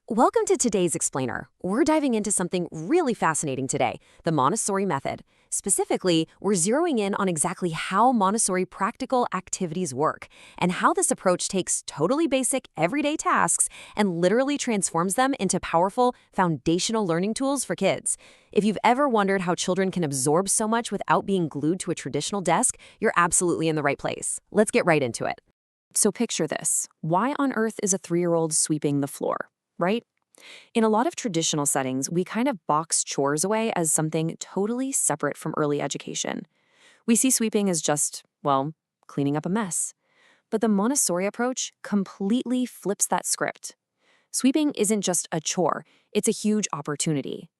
Welcome to today's Explainer. We're diving into something really fascinating today, the Montessori method. Specifically, we're zeroing in on exactly how Montessori practical activities work and how this approach takes totally basic, everyday tasks and literally transforms them into powerful, foundational learning tools for kids. If you've ever wondered how children can absorb so much without being glued to a traditional desk, you're absolutely in the right place. Let's get right into it. So picture this. Why on earth is a 3-year-old sweeping the floor? Right? In a lot of traditional settings, we kind of box chores away as something totally separate from early education. We see sweeping as just, well, cleaning up a mess. But the Montessori approach completely flips that script. Sweeping isn't just a chore, it's a huge opportunity.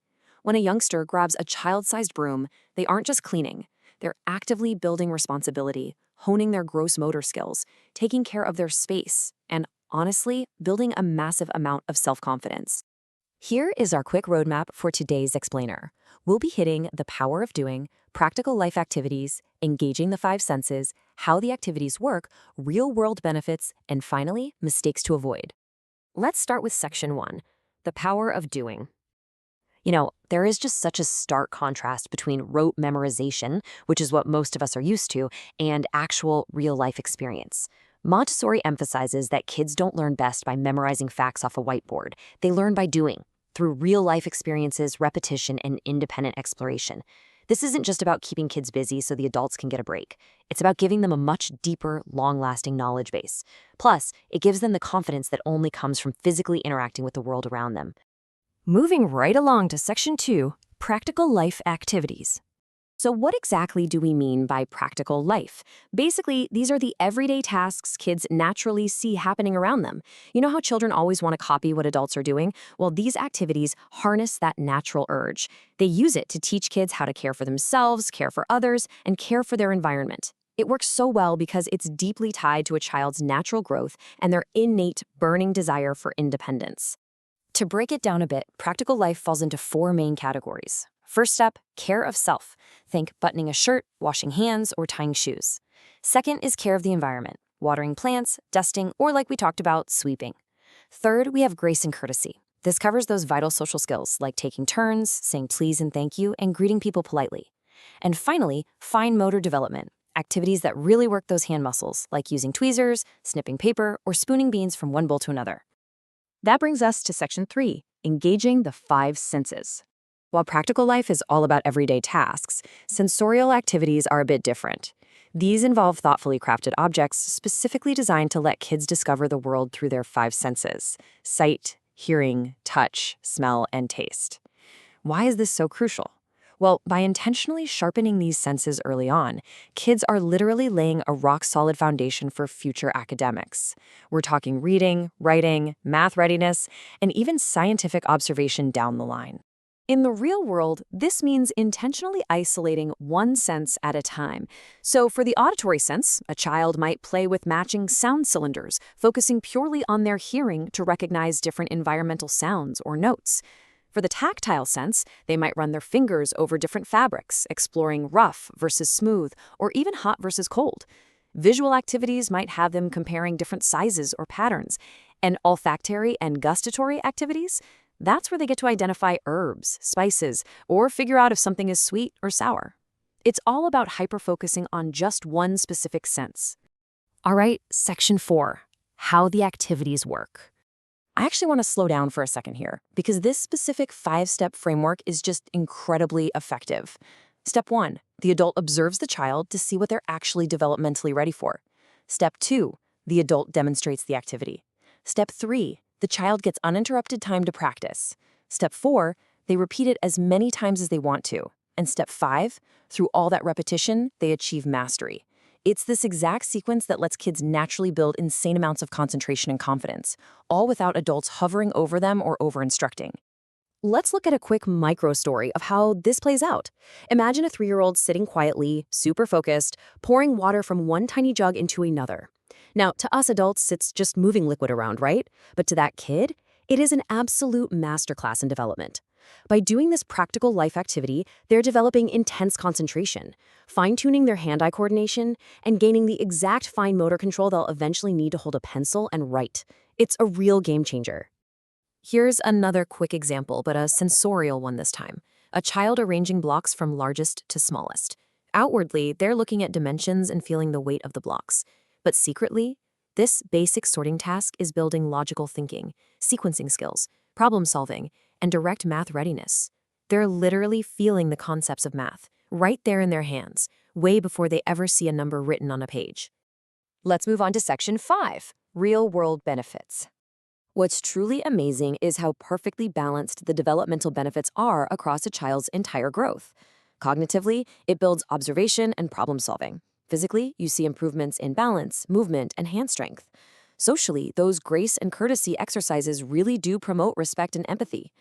When a youngster grabs a child-sized broom, they aren't just cleaning. They're actively building responsibility, honing their gross motor skills, taking care of their space, and honestly, building a massive amount of self-confidence. Here is our quick roadmap for today's Explainer. We'll be hitting the power of doing, practical life activities, engaging the 5 senses, how the activities work, real-world benefits, and finally, mistakes to avoid. Let's start with Section 1, the power of doing. There is just such a stark contrast between rote memorization, which is what most of us are used to, and actual real-life experience. Montessori emphasizes that kids don't learn best by memorizing facts off a whiteboard. They learn by doing, through real-life experiences, repetition, and independent exploration. This isn't just about keeping kids busy so the adults can get a break. It's about giving them a much deeper, long-lasting knowledge base. Plus, it gives them the confidence that only comes from physically interacting with the world around them. Moving right along to Section 2, practical life activities. So what exactly do we mean by practical life? Basically, these are the everyday tasks kids naturally see happening around them. You know how children always want to copy what adults are doing? Well, these activities harness that natural urge. They use it to teach kids how to care for themselves, care for others, and care for their environment. It works so well because it's deeply tied to a child's natural growth and their innate, burning desire for independence. To break it down a bit, practical life falls into 4 main categories. First step, care of self. Think buttoning a shirt, washing hands, or tying shoes. Second is care of the environment, watering plants, dusting, or like we talked about, sweeping. Third, we have grace and courtesy. This covers those vital social skills like taking turns, saying please and thank you, and greeting people politely. And finally, fine motor development, activities that really work those hand muscles, like using tweezers, snipping paper, or spooning beans from one bowl to another. That brings us to Section 3, engaging the 5 senses. While practical life is all about everyday tasks, sensorial activities are a bit different. These involve thoughtfully crafted objects specifically designed to let kids discover the world through their 5 senses: sight, hearing, touch, smell, and taste. Why is this so crucial? Well, by intentionally sharpening these senses early on, kids are literally laying a rock-solid foundation for future academics. We're talking reading, writing, math readiness, and even scientific observation down the line. In the real world, this means intentionally isolating one sense at a time. So for the auditory sense, a child might play with matching sound cylinders, focusing purely on their hearing to recognize different environmental sounds or notes. For the tactile sense, they might run their fingers over different fabrics, exploring rough versus smooth, or even hot versus cold. Visual activities might have them comparing different sizes or patterns. And olfactory and gustatory activities, that's where they get to identify herbs, spices, or figure out if something is sweet or sour. It's all about hyper-focusing on just one specific sense. All right, Section 4, how the activities work. I actually want to slow down for a second here, because this specific 5-step framework is just incredibly effective. Step 1, the adult observes the child to see what they're actually developmentally ready for. Step 2, the adult demonstrates the activity. Step 3, the child gets uninterrupted time to practice. Step 4, they repeat it as many times as they want to. And Step 5, through all that repetition, they achieve mastery. It's this exact sequence that lets kids naturally build insane amounts of concentration and confidence, all without adults hovering over them or over-instructing. Let's look at a quick micro-story of how this plays out. Imagine a 3-year-old sitting quietly, super focused, pouring water from one tiny jug into another. Now, to us adults, it's just moving liquid around, right? But to that kid, it is an absolute masterclass in development. By doing this practical life activity, they're developing intense concentration, fine-tuning their hand-eye coordination, and gaining the exact fine motor control they'll eventually need to hold a pencil and write. It's a real game changer. Here's another quick example, but a sensorial one this time. A child arranging blocks from largest to smallest. Outwardly, they're looking at dimensions and feeling the weight of the blocks. But secretly, this basic sorting task is building logical thinking, sequencing skills, problem solving, and direct math readiness. They're literally feeling the concepts of math, right there in their hands, way before they ever see a number written on a page. Let's move on to Section 5, Real-World Benefits. What's truly amazing is how perfectly balanced the developmental benefits are across a child's entire growth. Cognitively, it builds observation and problem solving. Physically, you see improvements in balance, movement, and hand strength. Socially, those grace and courtesy exercises really do promote respect and empathy.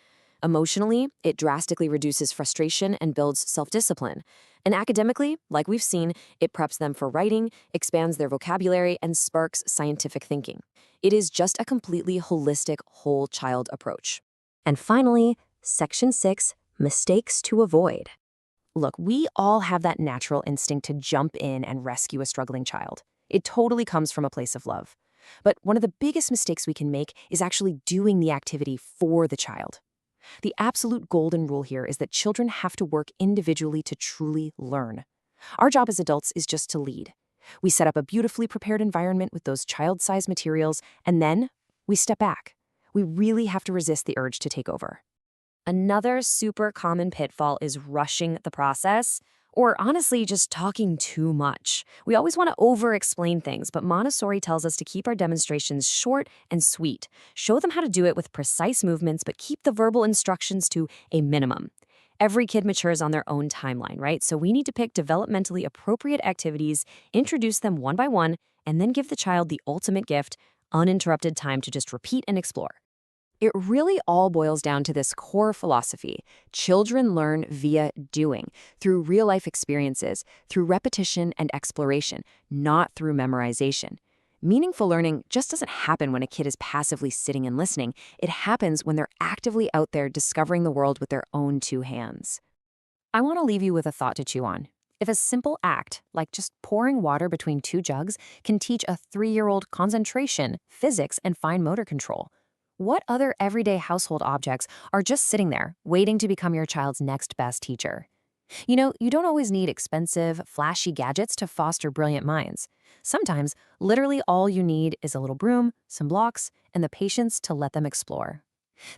Emotionally, it drastically reduces frustration and builds self-discipline. And academically, like we've seen, it preps them for writing, expands their vocabulary, and sparks scientific thinking. It is just a completely holistic, whole child approach. And finally, Section 6, Mistakes to Avoid. Look, we all have that natural instinct to jump in and rescue a struggling child. It totally comes from a place of love. But one of the biggest mistakes we can make is actually doing the activity for the child. The absolute golden rule here is that children have to work individually to truly learn. Our job as adults is just to lead. We set up a beautifully prepared environment with those child-sized materials, and then we step back. We really have to resist the urge to take over. Another super common pitfall is rushing the process, or honestly, just talking too much. We always want to over-explain things, but Montessori tells us to keep our demonstrations short and sweet. Show them how to do it with precise movements, but keep the verbal instructions to a minimum. Every kid matures on their own timeline, right? So we need to pick developmentally appropriate activities, introduce them one by one, and then give the child the ultimate gift, uninterrupted time to just repeat and explore. It really all boils down to this core philosophy. Children learn via doing, through real-life experiences, through repetition and exploration, not through memorization. Meaningful learning just doesn't happen when a kid is passively sitting and listening. It happens when they're actively out there discovering the world with their own two hands. I want to leave you with a thought to chew on. If a simple act, like just pouring water between two jugs, can teach a 3-year-old concentration, physics, and fine motor control, what other everyday household objects are just sitting there, waiting to become your child's next best teacher? You know, you don't always need expensive, flashy gadgets to foster brilliant minds. Sometimes, literally all you need is a little broom, some blocks, and the patience to let them explore.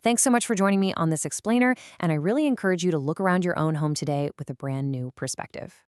Thanks so much for joining me on this explainer, and I really encourage you to look around your own home today with a brand new perspective.